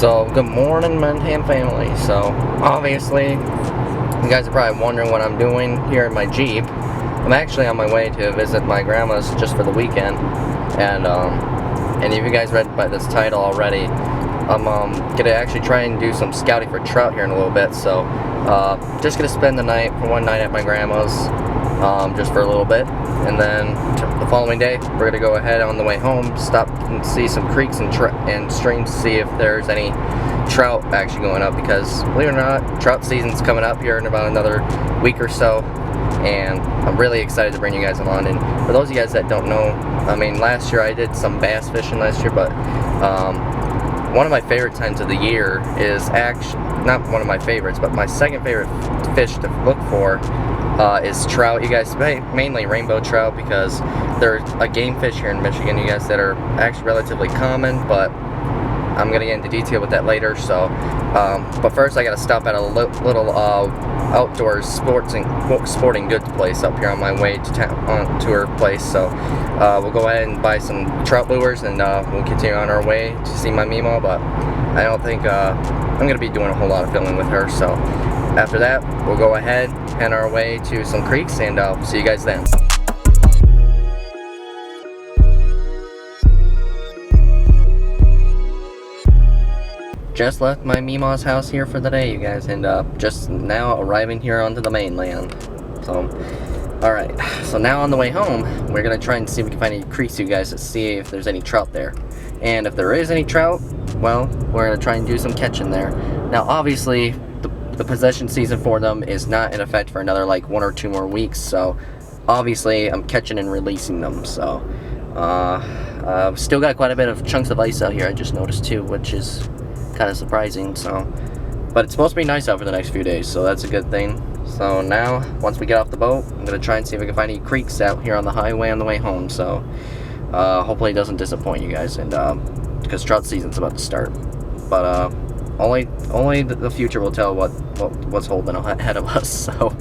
So, good morning, Mentan family. So, obviously, you guys are probably wondering what I'm doing here in my Jeep. I'm actually on my way to visit my grandma's just for the weekend. And if you guys read by this title already, I'm gonna actually try and do some scouting for trout here in a little bit. So, just gonna spend the night for one night at my grandma's, just for a little bit. And then the following day, we're gonna go ahead on the way home, stop and see some creeks and streams to see if there's any trout actually going up, because believe it or not, trout season's coming up here in about another week or so, and I'm really excited to bring you guys along. And for those of you guys that don't know, I mean, last year I did some bass fishing last year, but one of my favorite times of the year is actually, not one of my favorites, but my second favorite fish to look for is trout. You guys, mainly rainbow trout, because they're a game fish here in Michigan, you guys, that are actually relatively common, but I'm gonna get into detail with that later. So, but first I gotta stop at a little outdoor sporting goods place up here on my way to town, to her place. So we'll go ahead and buy some trout lures, and we'll continue on our way to see my Mima. But I don't think I'm gonna be doing a whole lot of filming with her. So after that, we'll go ahead and our way to some creeks, and we'll see you guys then. Just left my Mima's house here for the day, you guys, and just now arriving here onto the mainland. So, alright, so now on the way home, we're gonna try and see if we can find any creeks, you guys, to see if there's any trout there. And if there is any trout, well, we're gonna try and do some catching there. Now, obviously, the possession season for them is not in effect for another like 1 or 2 more weeks, so obviously I'm catching and releasing them. So still got quite a bit of chunks of ice out here, I just noticed too, which is kind of surprising. So, but it's supposed to be nice out for the next few days, so that's a good thing. So now, once we get off the boat, I'm gonna try and see if we can find any creeks out here on the highway on the way home. So hopefully it doesn't disappoint you guys, and because trout season's about to start. But only the future will tell what's holding ahead of us. So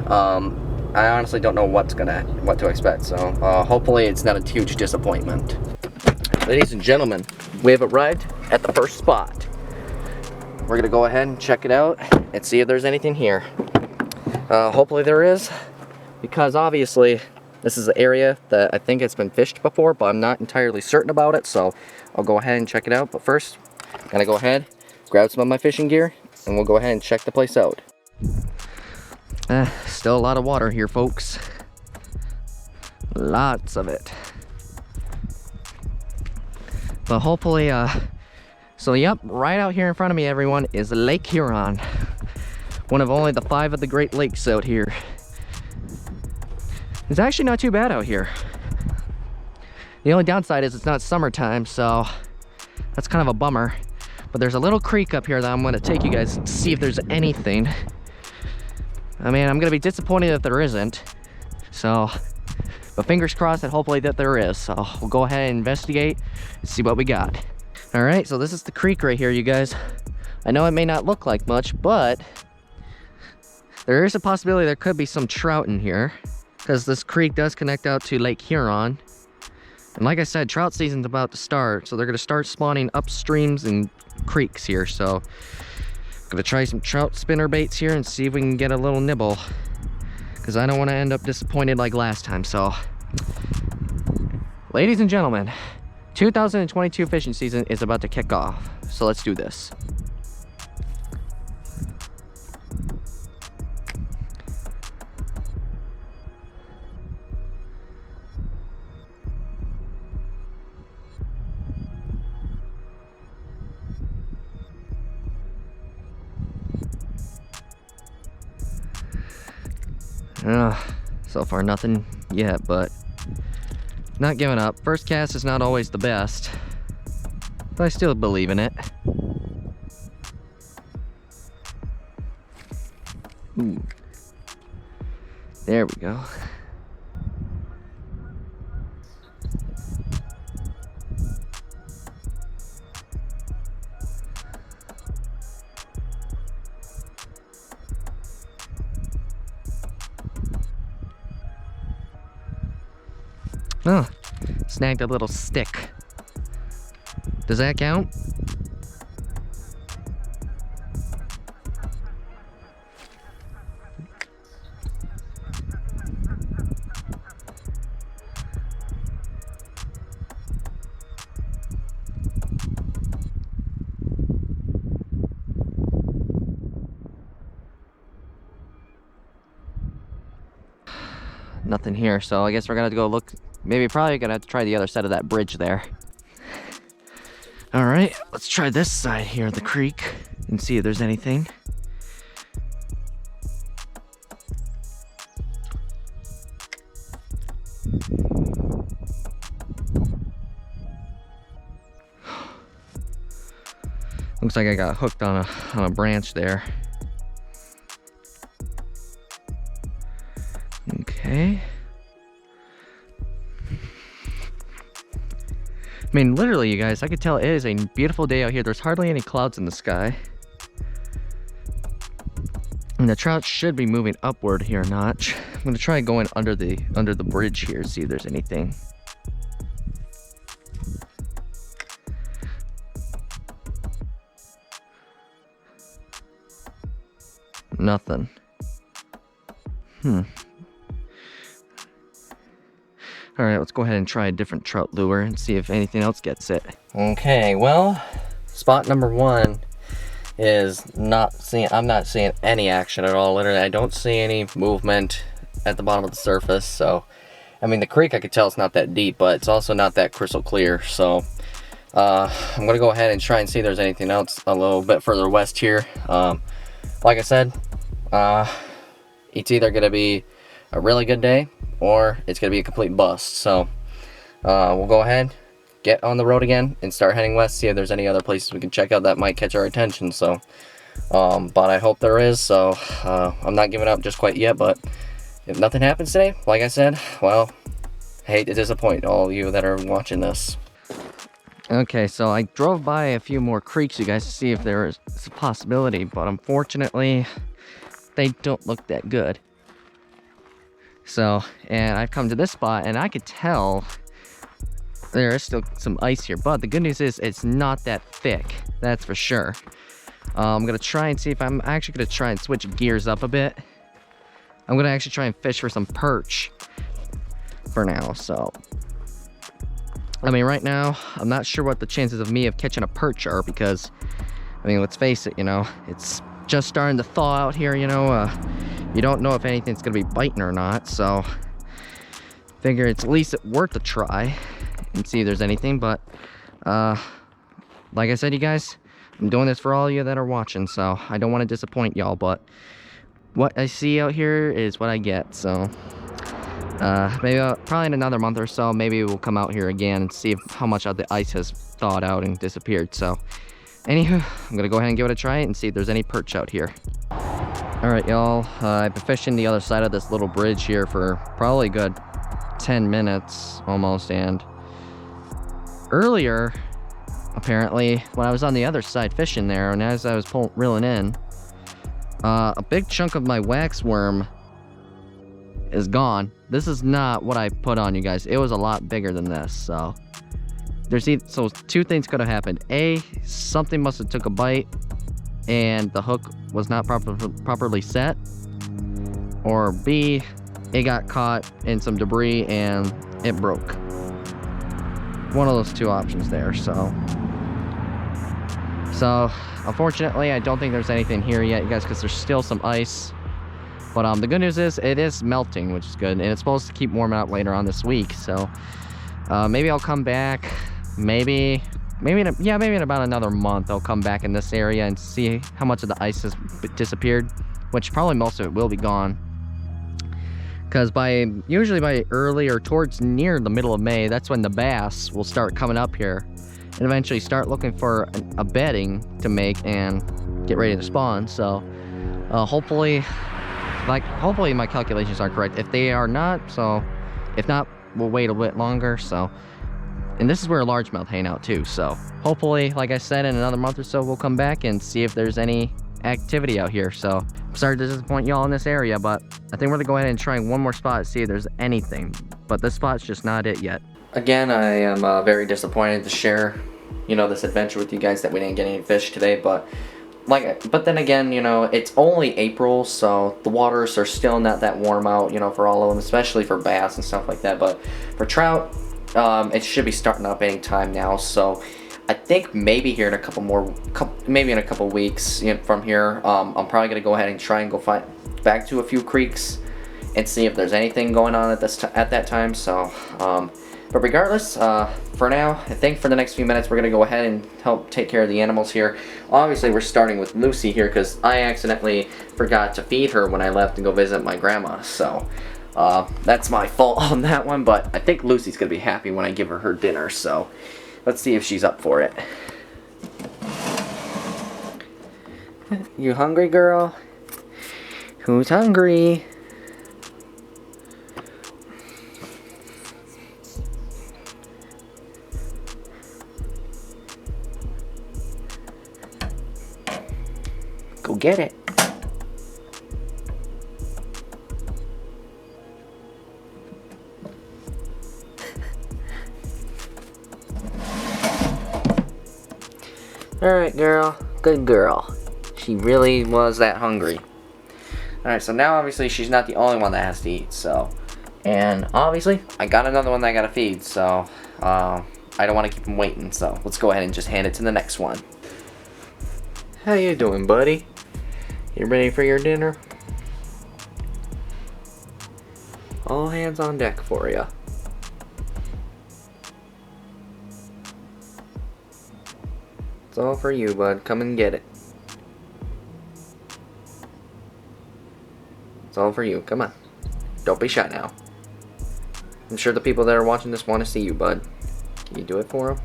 I honestly don't know what to expect. So hopefully it's not a huge disappointment. Ladies and gentlemen, we have arrived at the first spot. We're gonna go ahead and check it out and see if there's anything here. Hopefully there is, because obviously this is an area that I think it's been fished before, but I'm not entirely certain about it. So I'll go ahead and check it out. But first, I'm gonna go ahead, grab some of my fishing gear, and we'll go ahead and check the place out. Still a lot of water here, folks. Lots of it. But hopefully, so yep, right out here in front of me, everyone, is Lake Huron. One of only the 5 of the Great Lakes out here. It's actually not too bad out here. The only downside is it's not summertime, so that's kind of a bummer. But there's a little creek up here that I'm gonna take you guys to see if there's anything. I mean, I'm gonna be disappointed if there isn't. So, but fingers crossed that hopefully that there is. So we'll go ahead and investigate and see what we got. All right, so this is the creek right here, you guys. I know it may not look like much, but there is a possibility there could be some trout in here, because this creek does connect out to Lake Huron. And like I said, trout season's about to start, so they're gonna start spawning upstreams and creeks here. So I'm gonna try some trout spinner baits here and see if we can get a little nibble, because I don't want to end up disappointed like last time. So ladies and gentlemen, 2022 fishing season is about to kick off, so let's do this. So far nothing yet, but not giving up. First cast is not always the best, but I still believe in it. Ooh. There we go. Oh, snagged a little stick. Does that count? nothing here. So I guess we're gonna go look. Maybe probably gonna have to try the other side of that bridge there. All right, let's try this side here of the creek and see if there's anything. Looks like I got hooked on a branch there. Okay. I mean, literally, you guys, I could tell it is a beautiful day out here. There's hardly any clouds in the sky. And the trout should be moving upward here a notch. I'm gonna try going under the bridge here, see if there's anything. Nothing. All right, let's go ahead and try a different trout lure and see if anything else gets it. Okay, well, spot number one is I'm not seeing any action at all. Literally, I don't see any movement at the bottom of the surface. So, I mean, the creek, I could tell it's not that deep, but it's also not that crystal clear. So, I'm gonna go ahead and try and see if there's anything else a little bit further west here. Like I said, it's either gonna be a really good day or it's gonna be a complete bust. So we'll go ahead, get on the road again and start heading west, see if there's any other places we can check out that might catch our attention. So but I hope there is. So I'm not giving up just quite yet, but if nothing happens today, like I said, well, I hate to disappoint all of you that are watching this. Okay, so I drove by a few more creeks, you guys, to see if there is a possibility, but unfortunately they don't look that good. So, and I've come to this spot and I could tell there is still some ice here, but the good news is it's not that thick, that's for sure. I'm gonna try and see if I'm actually gonna try and switch gears up a bit. I'm gonna actually try and fish for some perch for now. So, I mean, right now, I'm not sure what the chances of me of catching a perch are, because, I mean, let's face it, you know, it's just starting to thaw out here, you know. You don't know if anything's gonna be biting or not, so figure it's at least worth a try and see if there's anything. But like I said, you guys, I'm doing this for all of you that are watching, so I don't want to disappoint y'all, but what I see out here is what I get. So maybe probably in another month or so, maybe we'll come out here again and see how much of the ice has thawed out and disappeared. So anywho, I'm gonna go ahead and give it a try and see if there's any perch out here. All right, y'all, I've been fishing the other side of this little bridge here for probably a good 10 minutes almost, and earlier, apparently, when I was on the other side fishing there, and as I was reeling in, a big chunk of my wax worm is gone. This is not what I put on, you guys. It was a lot bigger than this. So so two things could have happened. A, something must have took a bite and the hook was not properly set, or B, it got caught in some debris and it broke. One of those two options there. So unfortunately, I don't think there's anything here yet, you guys, because there's still some ice. But the good news is it is melting, which is good, and it's supposed to keep warming up later on this week. So maybe I'll come back, maybe in about another month I'll come back in this area and see how much of the ice has disappeared, which probably most of it will be gone, because usually by early or towards near the middle of May, that's when the bass will start coming up here and eventually start looking for a bedding to make and get ready to spawn. So hopefully my calculations are correct. If they are not, so if not, we'll wait a bit longer. So, and this is where largemouth hang out too. So hopefully, like I said, in another month or so, we'll come back and see if there's any activity out here. So I'm sorry to disappoint y'all in this area, but I think we're gonna go ahead and try one more spot, see if there's anything. But this spot's just not it yet. Again, I am very disappointed to share, you know, this adventure with you guys that we didn't get any fish today. But then again, you know, it's only April, so the waters are still not that warm out, you know, for all of them, especially for bass and stuff like that. But for trout, it should be starting up any time now. So I think maybe here in a couple weeks, you know, from here, I'm probably gonna go ahead and try and go back to a few creeks and see if there's anything going on at that time. So, but regardless, for now, I think for the next few minutes we're gonna go ahead and help take care of the animals here. Obviously, we're starting with Lucy here because I accidentally forgot to feed her when I left to go visit my grandma. So, that's my fault on that one. But I think Lucy's gonna be happy when I give her dinner. So, let's see if she's up for it. You hungry, girl? Who's hungry? Go get it. Alright, girl. Good girl. She really was that hungry. Alright, so now obviously she's not the only one that has to eat, so. And obviously, I got another one that I gotta feed, so I don't want to keep him waiting, so let's go ahead and just hand it to the next one. How you doing, buddy? You ready for your dinner? All hands on deck for you. It's all for you, bud. Come and get it. It's all for you. Come on. Don't be shy now. I'm sure the people that are watching this want to see you, bud. Can you do it for them?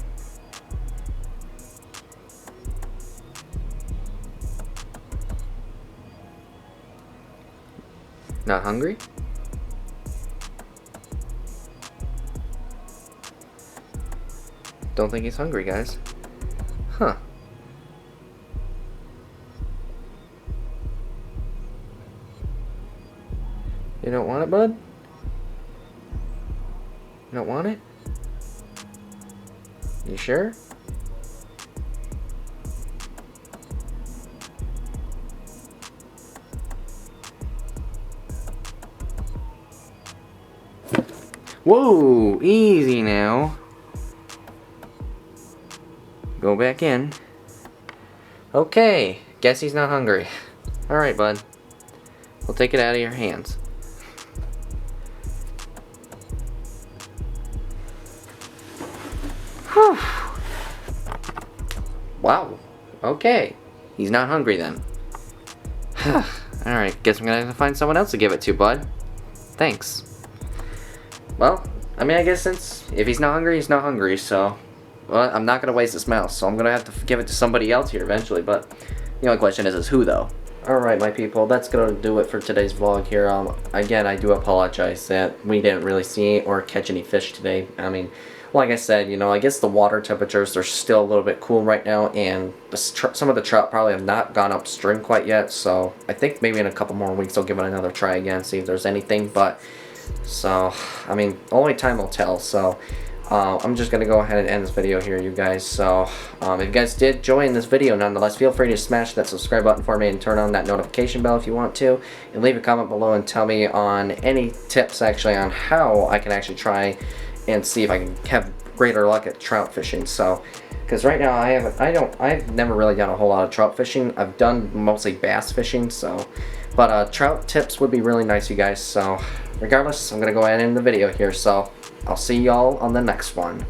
Not hungry? Don't think he's hungry, guys. Huh. You don't want it, bud? You don't want it? You sure? Whoa, easy now. Go back in. Okay, guess he's not hungry. Alright, bud. We'll take it out of your hands. Whew. Wow. Okay. He's not hungry then. Alright, guess I'm gonna have to find someone else to give it to, bud. Thanks. Well, I mean, I guess since if he's not hungry, he's not hungry, so well, I'm not gonna waste this mouse, so I'm gonna have to give it to somebody else here eventually. But the only question is who, though? Alright, my people, that's gonna do it for today's vlog here. Again, I do apologize that we didn't really see or catch any fish today. I mean, like I said, you know, I guess the water temperatures are still a little bit cool right now, and some of the trout probably have not gone upstream quite yet, so I think maybe in a couple more weeks I'll give it another try again, see if there's anything. But so, I mean, only time will tell. So I'm just gonna go ahead and end this video here, you guys. So if you guys did enjoy this video, nonetheless, feel free to smash that subscribe button for me and turn on that notification bell if you want to, and leave a comment below and tell me on any tips actually on how I can actually try and see if I can have greater luck at trout fishing. So because right now I've never really done a whole lot of trout fishing. I've done mostly bass fishing, so but trout tips would be really nice, you guys. So regardless, I'm gonna go ahead and end the video here, so I'll see y'all on the next one.